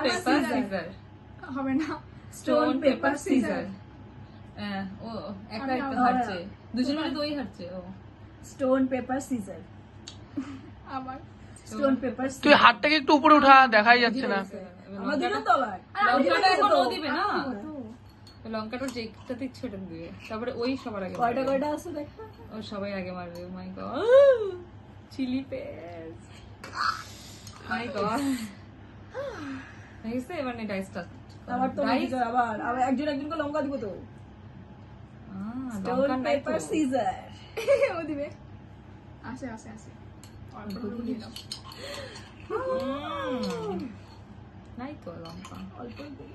Paper scissor হবে না। Stone paper scissor. ও একা একটা হারছে, দুজন মিলে দুই হারছে। ও স্টোন পেপার সিজার। আবার স্টোন পেপার তুই হাতটাকে একটু উপরে উঠা, দেখাই যাচ্ছে না। আমার দিল তো আবার। লঙ্কাটা এখন ও দিবে না, লঙ্কাটা যেটা দিচ্ছে ওটা দিবে, তারপরে ওই সবার আগে কয়টা কয়টা আছে দেখা। ও সবাই আগে মারবে। মাই গড, চিলি পেস্ট, মাই গড। দেখছে এবার নে ডাইস স্টার্ট। আবার তো আবার আবার একজন একজনকে লঙ্কা দিব তো। স্টোন লঙ্কা নাই তো। Paper scissor. ও দিবে। আসে আসে আসে। অল্প করে দিয়ে দাও। নাই তো লঙ্কা, অল্প করে।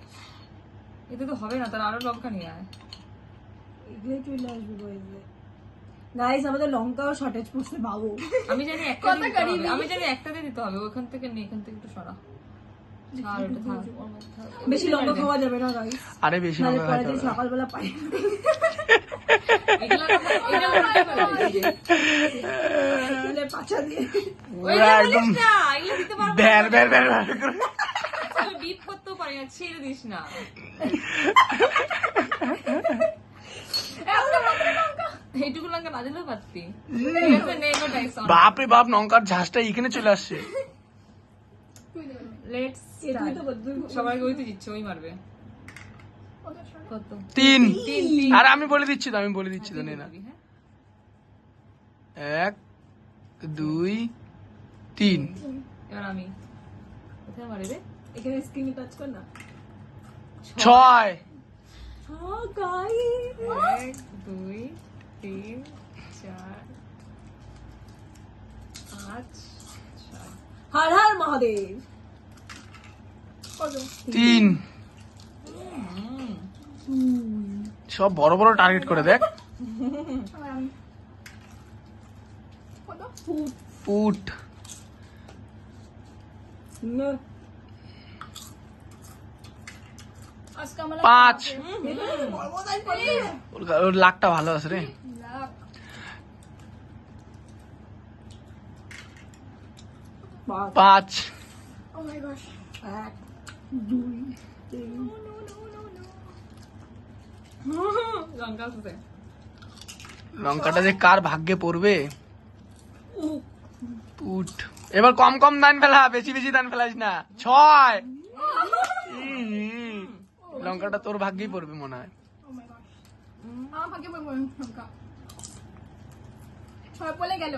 এতে তো হবে না, তার আরো লঙ্কা নিয়ে আয়। এগুলো চলে আসবে বইলে। গাইস আমাদের লঙ্কাও শর্টেজ পড়ছে বাবু। আমি জানি একটা দিতে হবে, আমি জানি একটাতে দিতে হবে, ওখান থেকে নে, এখান থেকে একটু সরা। ছাড়, ওটা থাক, ওর মধ্যে থাক। বেশি লঙ্কা খাওয়া যাবে না গাইস। আরে বেশি নালে লঙ্কা পরে খাইতে দিন হবে না। সকালবেলা পাই। এগুলা উল্টে ফেলে দিবি। নালে পাছা দিয়ে। ওইগুলা একদম বলিস না, এগুলা দিতে পারবো না। ব্যার ব্যার ব্যার ব্যার করে। আমি বিপ করতেও পারি না, ছেড়ে দিস না। এইটুকু লঙ্কা না দিলেও পারতি। ঠিক আছে, নে এবার ডাইস অন। বাপরে বাপ, লঙ্কার ঝাঁজটা এখানে চলে আসছে। তুই দেবে। লেটস এ তুই তো বদ্ধ। সবাই ওই তো জিতছে, ওই মারবে। ওদের সরে। কত? 3। তিন। আর আমি বলে দিচ্ছি তো, আমি বলে দিচ্ছি তো, নে না। হ্যাঁ? 1 2 3। এবার আমি কোথায় মারি রে? এখানে স্ক্রিনে টাচ কর না। 6 হ্যাঁ গাইস। 1 2 3 4 5 6। হর হর মহাদেব। কত? 3। সব বড় বড় টার্গেট করে দেখ। আবার আমি। কত? পুট। আজকে আমরা 5। সর্বদাই পারে। ওর লাকটা ভালো আছে রে। লাখ। 5। ও মাই গশ। 1 2 3 লঙ্কা আছে। লঙ্কাটা যে কার ভাগ্যে পড়বে। পুট। এবার কম কম দান ফেলা, বেশি বেশি দান ফেলাস না। 6। লঙ্কাটা তোর ভাগ্যেই পড়বে মনে হয়। ও মাই গশ। আমার ভাগ্যে বই বই লঙ্কা। 6 পড়ে গেল।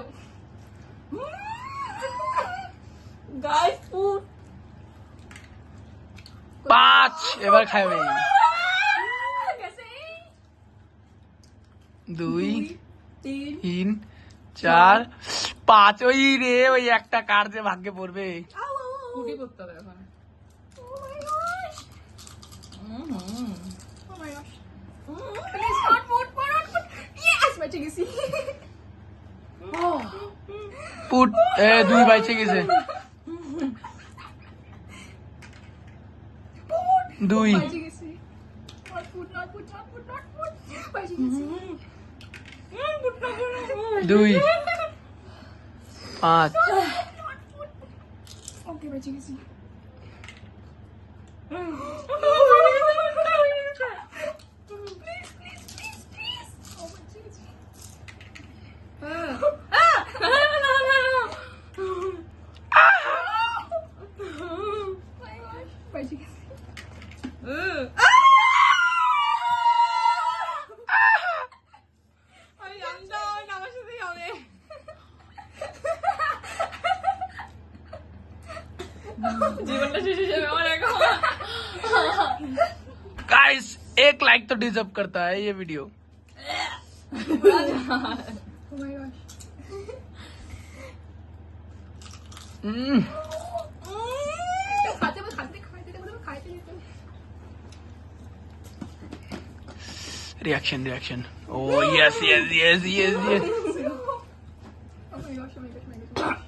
Guys food. 5। এবার খাবে। গেছে। 2 3 3 4 5। ওই রে, ওই একটা কার যে ভাগ্যে পড়বে। কুটি করতে হবে এখন। Oh my gosh. Hmm. Oh my gosh. Please not মোড পড়। ইয়েস বেঁচে গেছি। পুট। 2 বাইচে গেছে। 2 বেঁচে গেছি। Not food not food not food not food. বেঁচে গেছি। 2 5। ওকে বেঁচে গেছি। বেঁচে গেছি। আমি জানতাম আমার সাথেই হবে। জীবনটা শেষ হয়ে যাবে আমার এখন। गाइस 1 लाइक तो डिजर्व करता है ये video. Oh my gosh. Reaction reaction. O yes yes yes yes yes.